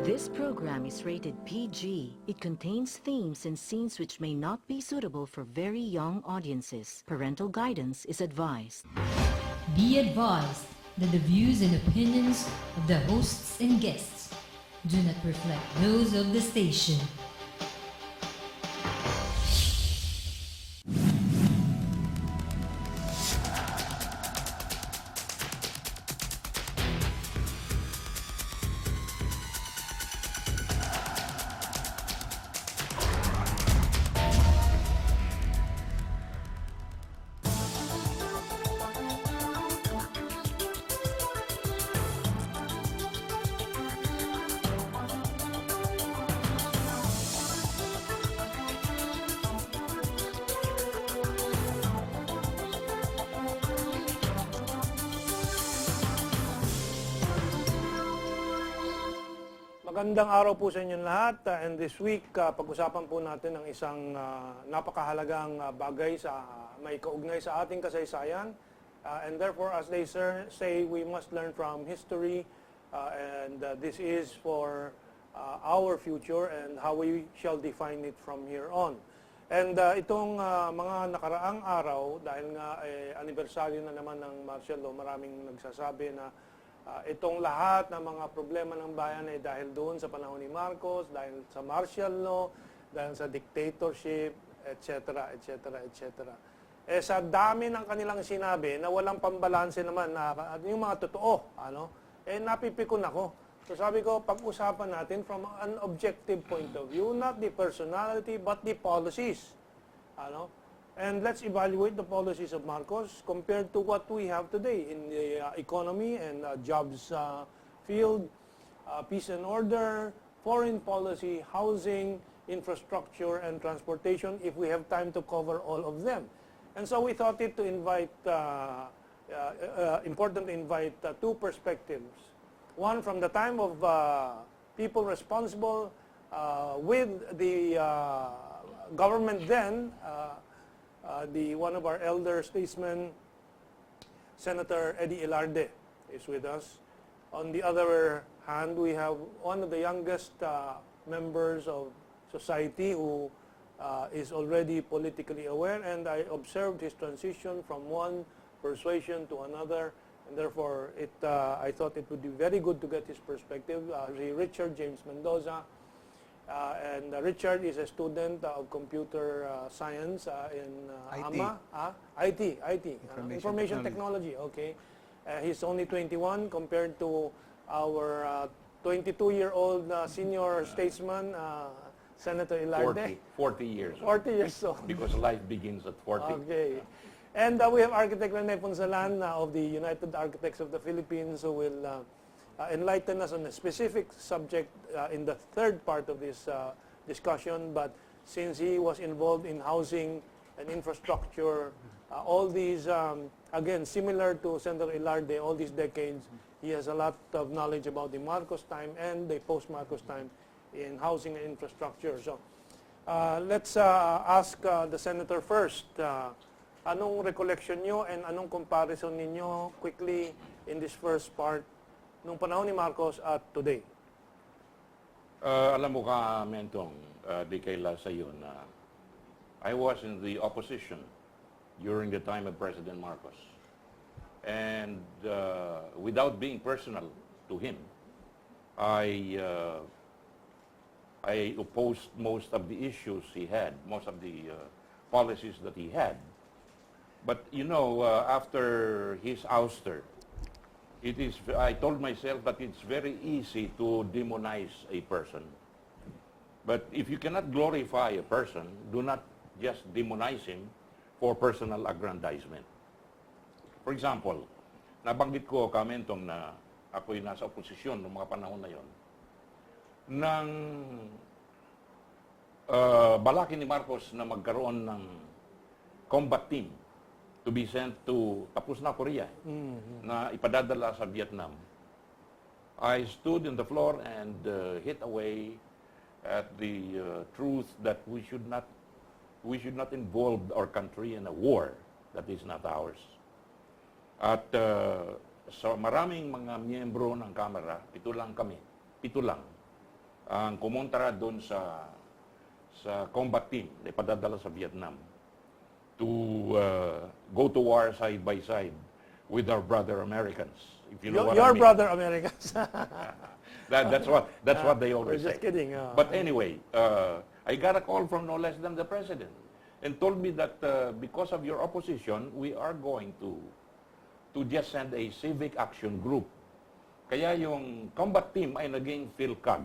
This program is rated PG. It contains themes and scenes which may not be suitable for very young audiences. Parental guidance is advised. Be advised that the views and opinions of the hosts and guests do not reflect those of the station. Magandang araw po sa inyong lahat. And this week, pag-usapan po natin ang isang napakahalagang bagay sa may kaugnay sa ating kasaysayan. And therefore, as they say, we must learn from history. And this is for our future and how we shall define it from here on. And itong mga nakaraang araw, dahil nga anibersaryo na naman ng martial law, maraming nagsasabi na itong lahat ng mga problema ng bayan ay dahil doon sa panahon ni Marcos, dahil sa martial law, dahil sa dictatorship, etc., etc., etc. Sa dami ng kanilang sinabi na walang pambalanse naman na yung mga totoo, napipikon ako. So sabi ko, pag-usapan natin from an objective point of view, not the personality but the policies. And let's evaluate the policies of Marcos compared to what we have today in the economy and jobs field, peace and order, foreign policy, housing, infrastructure, and transportation, if we have time to cover all of them. And so we thought it to invite, important to invite two perspectives. One from the time of people responsible with the government then, one of our elder statesmen, Senator Eddie Ilarde, is with us. On the other hand, we have one of the youngest members of society who is already politically aware, and I observed his transition from one persuasion to another, and therefore I thought it would be very good to get his perspective. Richard James Mendoza. And Richard is a student of computer science in AMA. IT. Information technology. Okay. He's only 21 compared to our 22-year-old senior statesman, Senator Ilarde. 40 years. 40 years old. Because life begins at 40. Okay. And we have architect Rene Punzalan of the United Architects of the Philippines, who will enlighten us on a specific subject in the third part of this discussion. But since he was involved in housing and infrastructure, all these, again, similar to Senator Ilarde, all these decades, he has a lot of knowledge about the Marcos time and the post-Marcos time in housing and infrastructure. So let's ask the Senator first. Anong recollection nyo and anong comparison ninyo quickly in this first part nung panahon ni Marcos at today? Alam mo ka, Mentong, di kaila sa iyo na I was in the opposition during the time of President Marcos. And without being personal to him, I opposed most of the issues he had, most of the policies that he had. But, after his ouster, I told myself that it's very easy to demonize a person. But if you cannot glorify a person, do not just demonize him for personal aggrandizement. For example, nabanggit ko, Mentong, na ako'y nasa oposisyon noong mga panahon na yon. Nang balaki ni Marcos na magkaroon ng combat team to be sent to tapos na Korea, na ipadadala sa Vietnam. I stood in the floor and hit away at the truth that we should not involve our country in a war that is not ours. At sa maraming mga miyembro ng Kamara, pito lang, ang kumontra doon sa combat team na ipadadala sa Vietnam to go to war side by side with our brother Americans. If you know what I Your mean. brother Americans. That's what they always We're say. just kidding. But anyway, I got a call from no less than the president and told me that because of your opposition, we are going to just send a civic action group. Kaya yung combat team ay naging PhilCAG.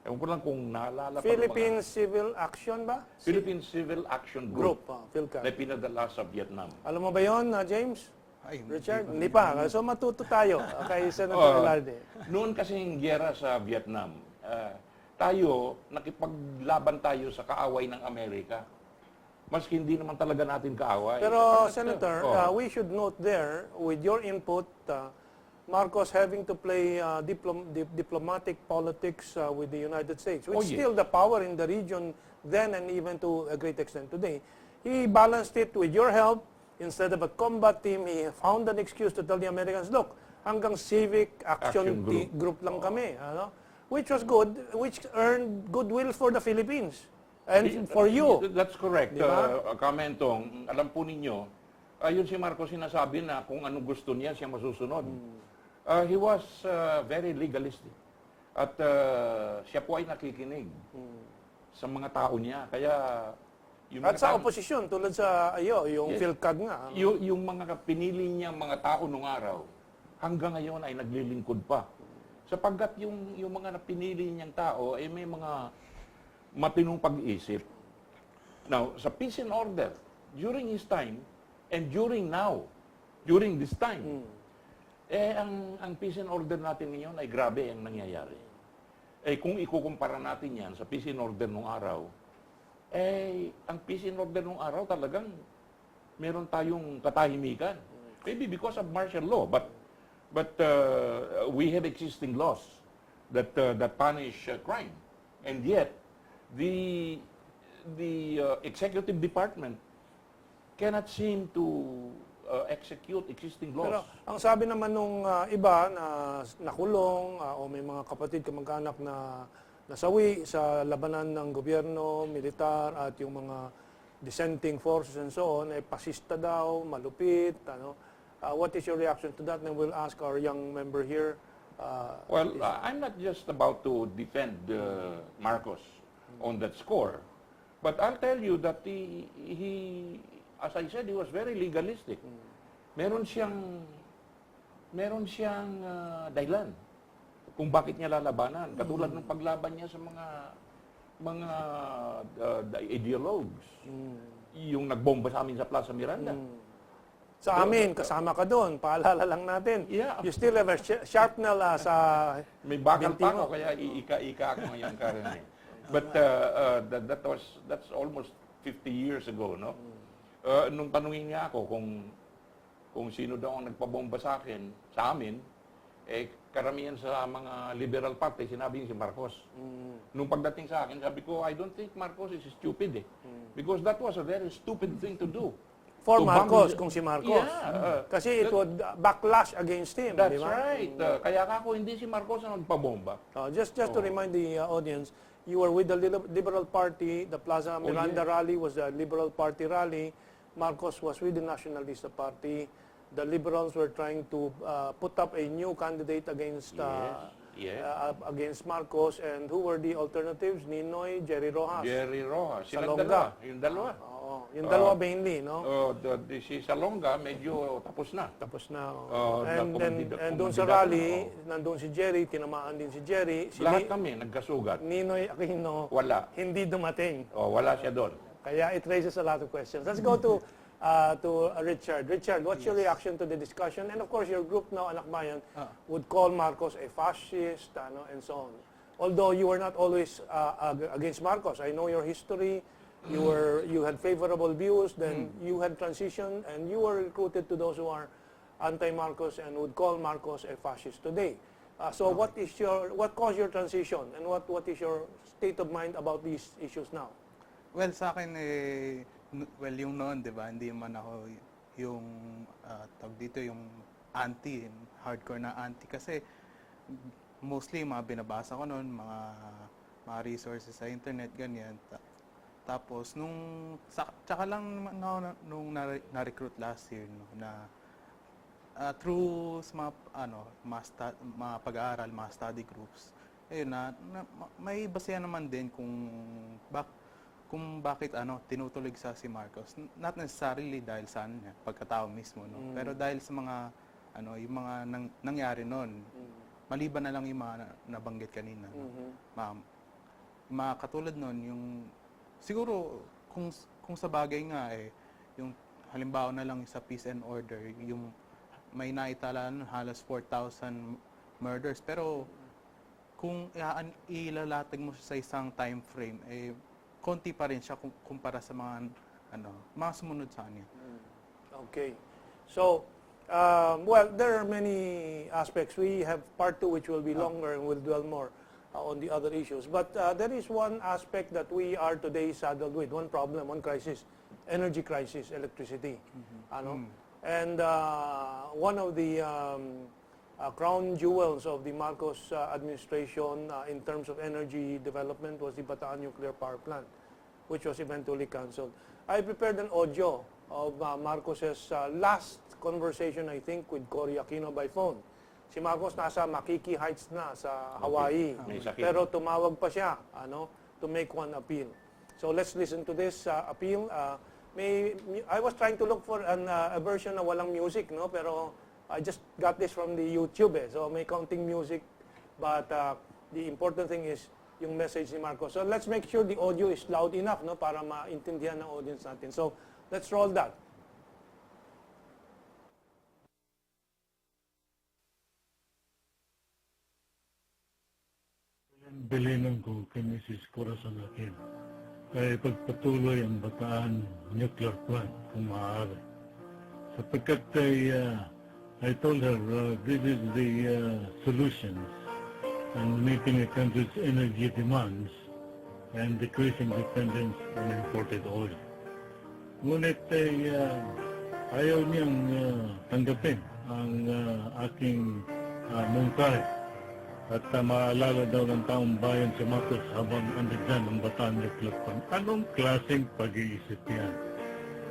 Ewan ko lang kung naalala pa Philippine Civil Action ba? Philippine Civil Action Group, PhilCAG. na pinadala sa Vietnam. Alam mo ba yun, James? Ay, Richard? Hindi pa. So matuto tayo kay Senator Ilarde. Noon kasing gyera sa Vietnam, tayo, nakipaglaban tayo sa kaaway ng Amerika. Maski hindi naman talaga natin kaaway. Pero But, Senator, we should note there, with your input, Marcos having to play diplomatic politics with the United States, which is still the power in the region then and even to a great extent today. He balanced it with your help. Instead of a combat team, he found an excuse to tell the Americans, look, hanggang civic action group lang kami. Ano? Which was good, which earned goodwill for the Philippines and for you. That's correct. Diba? Kamentong, alam po ninyo, yun si Marcos sinasabi na kung anong gusto niya, siya masusunod. He was very legalistic. At siya po ay nakikinig sa mga tao niya. Kaya yung At mga sa tao- oposisyon, tulad sa yung PhilCAG nga. yung mga pinili niya mga tao nung araw, hanggang ngayon ay naglilingkod pa. Sapagkat yung mga pinili niyang tao ay may mga matinong pag-iisip. Now, sa peace and order, during his time, and during this time, ang peace and order natin ngayon ay grabe ang nangyayari. Kung ikukumpara natin yan sa peace and order nung araw, ang peace and order nung araw talagang meron tayong katahimikan. Maybe because of martial law, but we have existing laws that punish crime. And yet, the executive department cannot seem to execute existing laws. Pero ang sabi naman nung iba na nakulong o may mga kapatid kamag-anak na nasawi sa labanan ng gobyerno, militar at yung mga dissenting forces and so on, ay pasista daw, malupit, ano. What is your reaction to that? And we'll ask our young member here. I'm not just about to defend Marcos on that score, but I'll tell you that he as I said, he was very legalistic. Meron siyang dahilan kung bakit niya lalabanan. Katulad ng paglaban niya sa mga ideologues. Yung nagbomba sa amin sa Plaza Miranda. Sa amin, kasama ka doon. Paalala lang natin. Yeah. You still have a sharpnel sa May bakal binti pa mo. ako, kaya iika ako ngayon, Karen. But that's almost 50 years ago, no? Nung tanungin niya ako kung sino daw ang nagpabomba sa amin, karamihan sa mga liberal party, sinabi niya si Marcos. Nung pagdating sa akin, sabi ko, I don't think Marcos is stupid Because that was a very stupid thing to do. For To Marcos, bomb- kung si Marcos. Yeah. Kasi it would backlash against him. That's di ba? right. Kaya ako, hindi si Marcos ang nagpabomba. Just to remind the audience, you were with the Liberal Party. The Plaza Miranda rally was the Liberal Party rally. Marcos was with the Nationalista Party. The Liberals were trying to put up a new candidate against against Marcos. And who were the alternatives? Ninoy, Jerry Rojas. Jerry Rojas. Silang Salonga. dalawa. Yung dalawa. Oo. Yung dalawa mainly, no? Si Salonga, medyo tapos na. Tapos na. na- And doon sa kumandidato rally, na, nandun si Jerry, tinamaan din si Jerry. Si Lahat kami nagkasugat. Ninoy Aquino, Wala. hindi dumating. Wala siya doon. Kaya it raises a lot of questions. Let's go to Richard. Richard, what's your reaction to the discussion? And of course, your group now, ANAKBAYAN, would call Marcos a fascist, and so on. Although you were not always against Marcos. I know your history. You had favorable views, then you had transition, and you were recruited to those who are anti-Marcos and would call Marcos a fascist today. So what caused your transition, and what is your state of mind about these issues now? Well, sa akin yung noon, 'di ba? Hindi man ako yung tawag dito yung hardcore na anti kasi mostly mga binabasa ko noon, mga mga resources sa internet, ganyan. Tapos, tsaka lang naman ako nung na-recruit last year, no, na through sa mga pag-aaral, mga study groups, ayun may basehan naman din kung bakit tinutulig sa si Marcos. Not necessarily dahil sa niya, pagkatao mismo, no? Pero dahil sa mga yung mga nangyari noon. Maliban na lang yung mga nabanggit kanina. No? Mga katulad noon, yung siguro kung sa bagay nga yung halimbawa na lang sa peace and order, yung may naitala halos 4,000 murders, pero kung ilalatag mo siya sa isang time frame, konti pa rin siya kumpara sa mga mga sumunod sa kanya. Okay. So, well, there are many aspects. We have part 2 which will be longer and will dwell more on the other issues. But there is one aspect that we are today saddled with, one problem, one crisis, energy crisis, electricity. And one of the crown jewels of the Marcos administration in terms of energy development was the Bataan Nuclear Power Plant, which was eventually cancelled. I prepared an audio of Marcos's last conversation, I think, with Cory Aquino by phone. Si Marcos nasa Makiki Heights na sa Hawaii. Pero tumawag pa siya to make one appeal. So let's listen to this appeal. I was trying to look for a version na walang music, no? Pero I just got this from the YouTube, so may counting music. But the important thing is yung message ni Marcos. So let's make sure the audio is loud enough, no, para maintindihan ng audience natin. So let's roll that. Bilinan ko kay Mrs. Corazon Aquino kaya pagpatuloy ang Bataan Nuclear Plant kung maaari. Sapagkat I told her this is the solution in meeting a country's energy demands and decreasing dependence on imported oil. Ngunit ayaw niyang tanggapin ang aking mungkahi. At maalala daw ng taong bayan si Marcos habang andyan ang Bataan Nuclear Plant. Anong klaseng pag-iisip yan?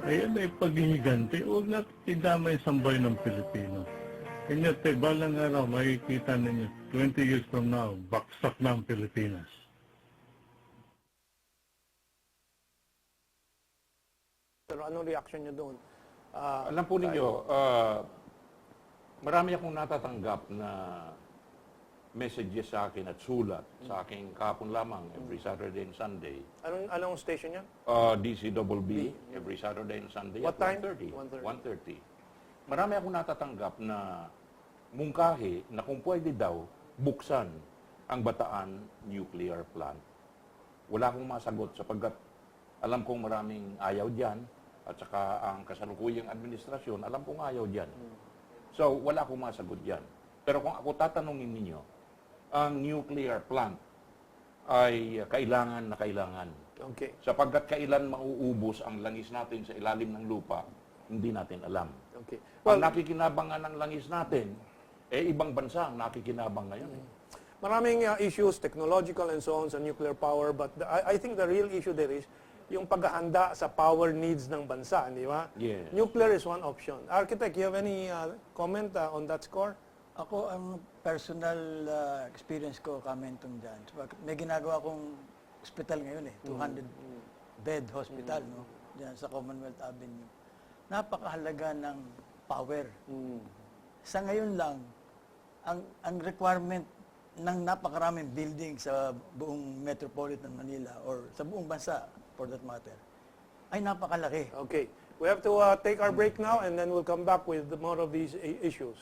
Ayan ay paghihiganti. Huwag natin idamay sambay ng Pilipino. Kanya balang araw makikita ninyo 20 years from now, bagsak na ang Pilipinas. Pero anong reaction niyo doon? Alam po ninyo, marami akong natatanggap na messages sa akin at sulat sa aking kahapon lamang every Saturday and Sunday. Anong station niya? DCBB every Saturday and Sunday What at time? 1:30. Marami akong natatanggap na mungkahi na kung pwede daw buksan ang Bataan Nuclear Plant. Wala akong masagot sapagkat alam kong maraming ayaw diyan at saka ang kasalukuyang administrasyon alam kong ayaw diyan. So wala akong masagot diyan. Pero kung ako tatanungin ninyo, ang nuclear plant ay kailangan na kailangan. Okay. Sapagkat kailan mauubos ang langis natin sa ilalim ng lupa, hindi natin alam. Okay. Ang nakikinabangan ng langis natin, ibang bansa ang nakikinabang ngayon. Maraming issues, technological and so on sa nuclear power, but I think the real issue there is yung paghahanda sa power needs ng bansa, di ba? Yes. Nuclear is one option. Architect, you have any comment on that score? Ako, ang personal experience ko, Mentong dyan. May ginagawa akong hospital ngayon 200-bed hospital, no? Dyan sa Commonwealth Avenue. Napakahalaga ng power. Sa ngayon lang, ang requirement ng napakaraming building sa buong metropolitan Manila or sa buong bansa, for that matter, ay napakalaki. Okay. We have to take our break now and then we'll come back with more of these issues.